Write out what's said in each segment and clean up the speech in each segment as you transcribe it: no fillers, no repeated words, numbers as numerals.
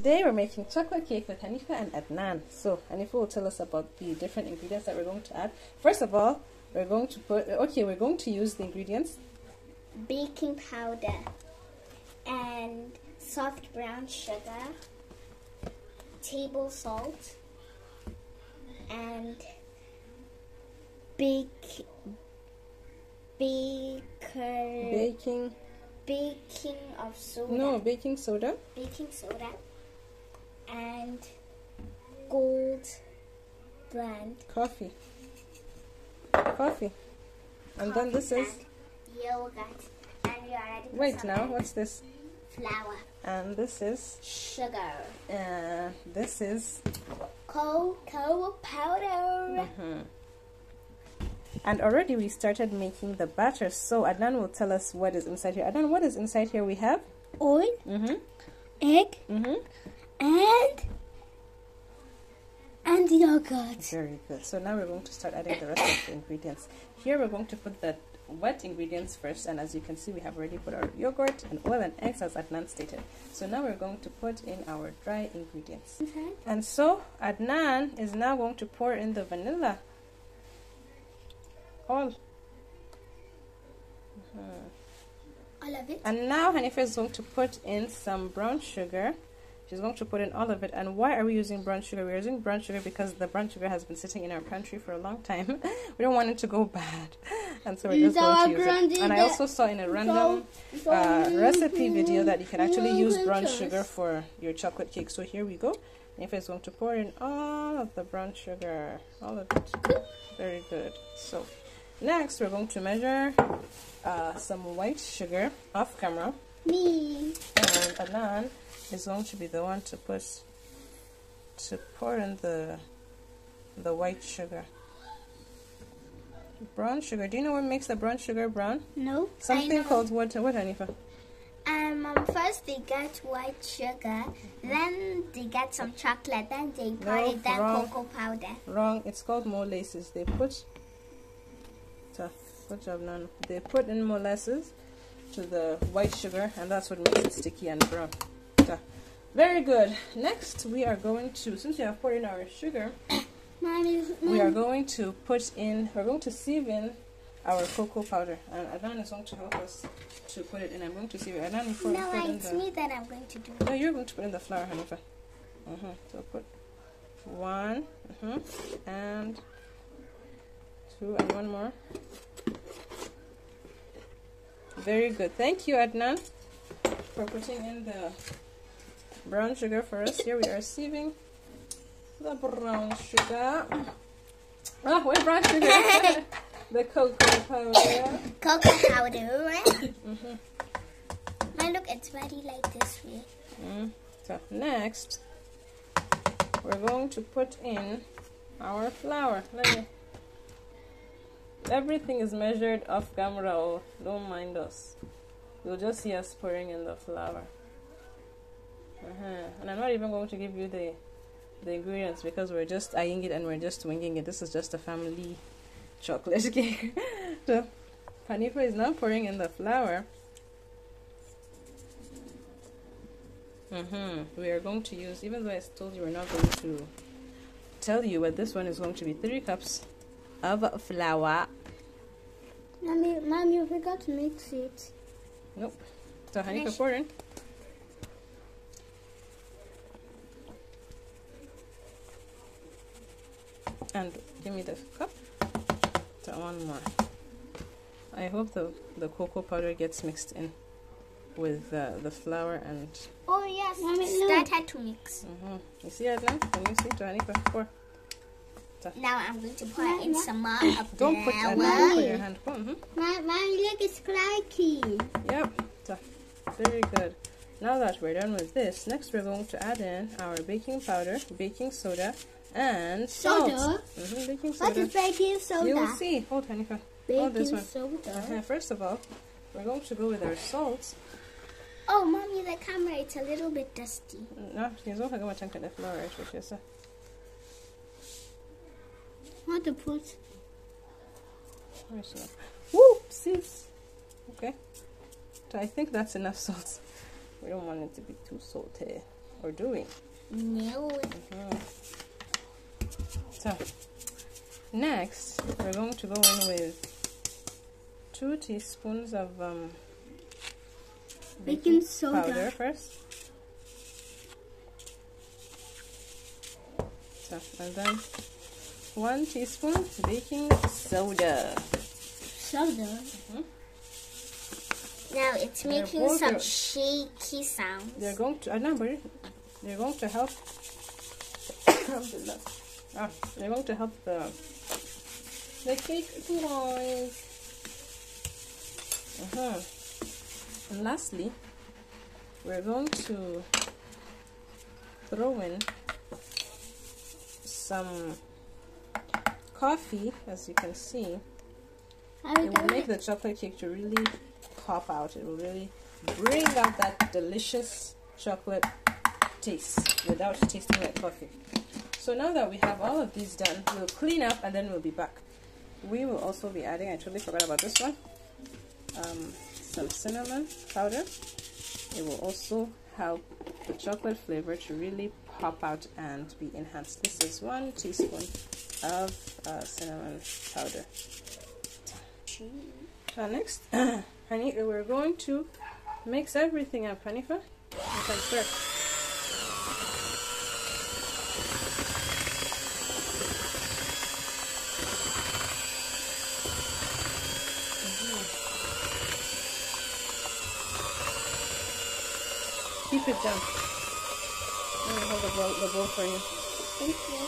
today we're making chocolate cake with Hanifa and Adnan. So Hanifa will tell us about the different ingredients that we're going to add. First of all, we're going to use the ingredients: baking powder and soft brown sugar, table salt, and baking of soda. No, baking soda. Baking soda and gold brand Coffee. And then this is yogurt. And you already put wait some now. What's this? flour. And this is Sugar. this is Cocoa powder. And already we started making the batter. So Adnan will tell us what is inside here. Adnan, what is inside here? We have Oil, egg, and yogurt. Very good. So now we're going to start adding the rest of the ingredients. Here we're going to put the wet ingredients first, and as you can see we have already put our yogurt and oil and eggs as Adnan stated. So now we're going to put in our dry ingredients. And so Adnan is now going to pour in the vanilla. All of it. And now Hanifa is going to put in some brown sugar. She's going to put in all of it. And why are we using brown sugar? We're using brown sugar because the brown sugar has been sitting in our pantry for a long time. We don't want it to go bad, and so we're just going to use it. And I also saw in a random recipe video that you can actually use brown sugar for your chocolate cake. So here we go. Hanifa is going to pour in all of the brown sugar, all of it. Very good. So next we're going to measure some white sugar off camera. Me. And Adnan is going to be the one to pour in the white sugar. Brown sugar. Do you know what makes the brown sugar brown? No. Something called what, Hanifa? First they get white sugar, then they get some chocolate, then they put it, then cocoa powder. Wrong. It's called molasses. They put good job, Nana. They put in molasses to the white sugar, and that's what makes it sticky and brown. Very good. Next we are going to, since we have poured in our sugar, we are going to sieve in our cocoa powder, and Adnan is going to help us to put it in. I'm going to sieve it. Adnan, it's me that I'm going to do it. No, you're going to put in the flour, Hanifa. So put 1, and 2, and 1 more. Very good. Thank you, Adnan, for putting in the brown sugar for us. Here we are sieving the brown sugar. Where's brown sugar? The cocoa powder. Cocoa powder, right? Now look, it's ready like this way. So next, we're going to put in our flour. Everything is measured off camera, oh, don't mind us. You'll just see us pouring in the flour. And I'm not even going to give you the ingredients because we're just eyeing it and we're just winging it. This is just a family chocolate cake. So Hanifa is now pouring in the flour. We are going to use, even though I told you we're not going to tell you, but this one is going to be 3 cups of flour. Mommy, you forgot to mix it. Nope. So Hanifa, pour in. And give me the cup. So 1 more. I hope the cocoa powder gets mixed in with the flour and. Oh yes, Mommy, that had to mix. You see, Adnan? Can you see? To Hanifa, pour. Now I'm going to pour in some more of Don't put your hand. Mommy, look, it's cracky. Yep. So, very good. Now that we're done with this, next we're going to add in our baking powder, baking soda, and salt. Baking soda. What is baking soda? You will see. Hold, Hanifa. Hold this one. Soda. First of all, we're going to go with our salt. Oh, Mommy, the camera, it's a little bit dusty. No, she's going to chunk the flour, right? What to put? Whoopsies. Okay. So I think that's enough salt. We don't want it to be too salty. Or do we? No. So next we're going to go in with 2 teaspoons of baking soda powder first. So, and then 1 teaspoon baking soda. Now it's making some shaky sounds. They're going to they're going to help they're going to help the cake rise. And lastly, we're going to throw in some coffee. As you can see, it will make the chocolate cake to really pop out. It will really bring out that delicious chocolate taste without tasting like coffee. So now that we have all of these done, we'll clean up and then we'll be back. We will also be adding, I totally forgot about this one, some cinnamon powder. It will also help the chocolate flavor to really pop out and be enhanced. This is 1 teaspoon of cinnamon powder. So next, honey, we're going to mix everything up. Hanifa, you can start. Keep it down. Let me hold the bowl for you. Thank you.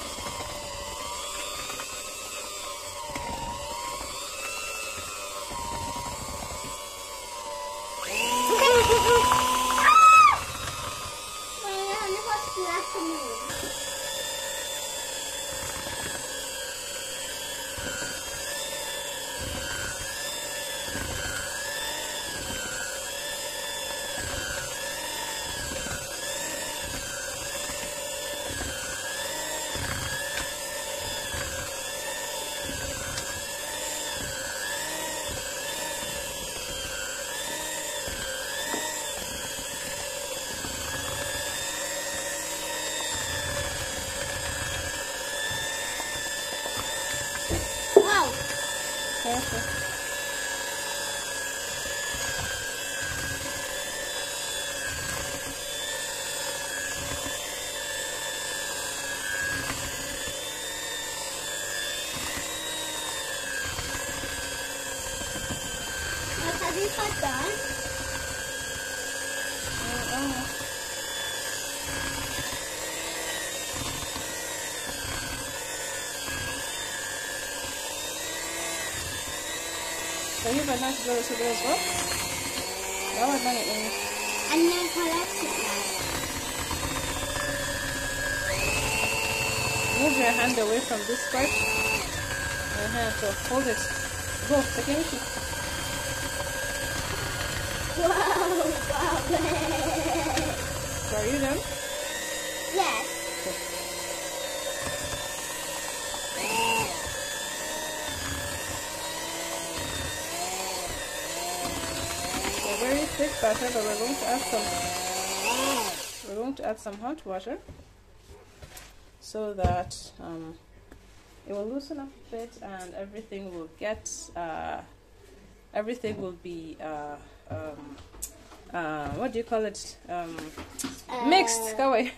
So you can have to go to sugar as well? That was not it. And then collect it now. Move your hand away from this part. So hold it. Go, take it. Wow, So are you done? Yes. Very thick batter, but we're going to add some hot water so that it will loosen up a bit and everything will get everything will be what do you call it, mixed. Go away.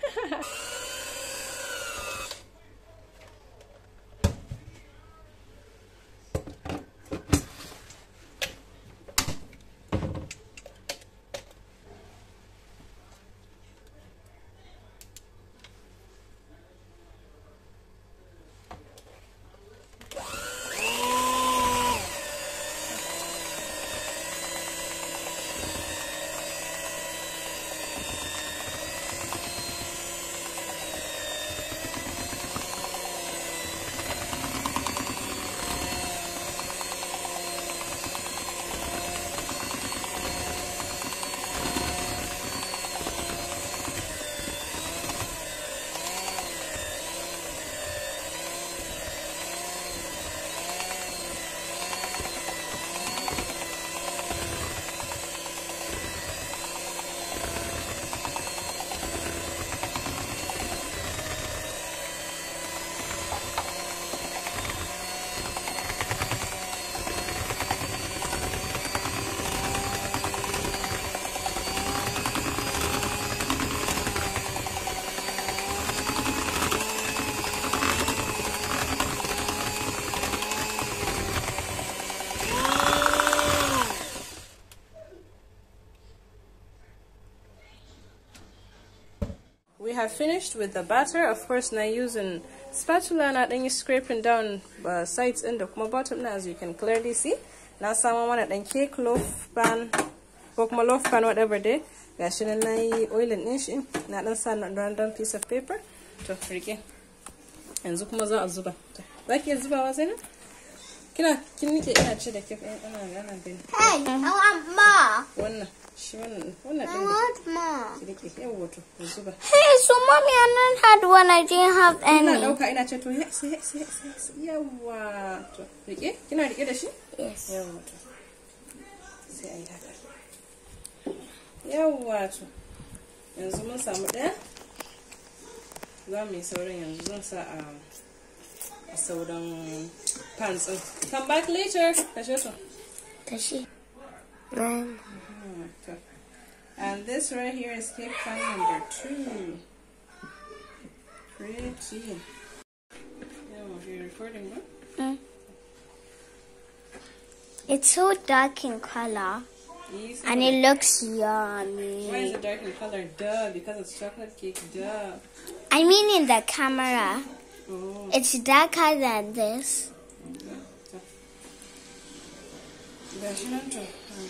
we have finished with the batter. Of course, now using spatula, na dan yi scraping down sides and the bottom now, as you can clearly see. Now someone want a cake loaf pan, or loaf pan, whatever day. Gashi nan nayi oiling din shi, na dan sa na random piece of paper. To rike. Yanzu kuma za a zuba. Zaki iya zubawa Zainab? Kin nike ina ce da kif ina gana gani. Hey, I want more. Wannan shi wannan I want more. Rike yawa to zuba. Hey, so mommy, I learned how to when I didn't have any. Ina dauka ina ce to sai yawa to rike kina rike da shi? Yes. Yawa to sai ayi haka. Yawa to yanzu mun samu daya. Za mu yi sauran yanzu zan sa a sauran pans din. Come back later. Kashe to. Kashe. And this right here is cake pan number 2. Pretty. You're recording, what? It's so dark in color. Easy. And it looks yummy. Why is it dark in color? Duh, because it's chocolate cake. Duh. I mean in the camera. Oh. It's darker than this.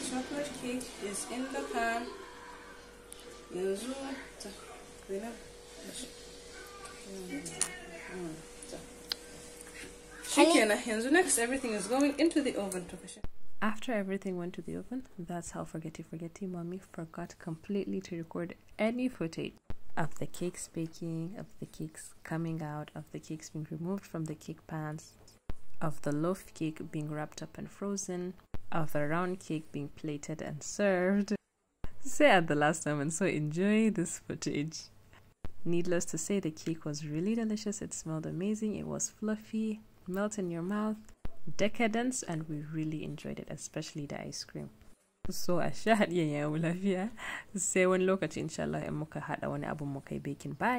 Chocolate cake is in the pan. Next, everything is going into the oven. After everything went to the oven, that's how forgetty mommy forgot completely to record any footage of the cakes baking, of the cakes coming out, of the cakes being removed from the cake pans, of the loaf cake being wrapped up and frozen, of the round cake being plated and served. Say at the last moment, so enjoy this footage. Needless to say, the cake was really delicious. It smelled amazing. It was fluffy, melt in your mouth, decadence, and we really enjoyed it, especially the ice cream. So a sha hadiyan ya lafiya sai wani lokaci insha Allah in muka hada wani abun muka yi baking. Bye.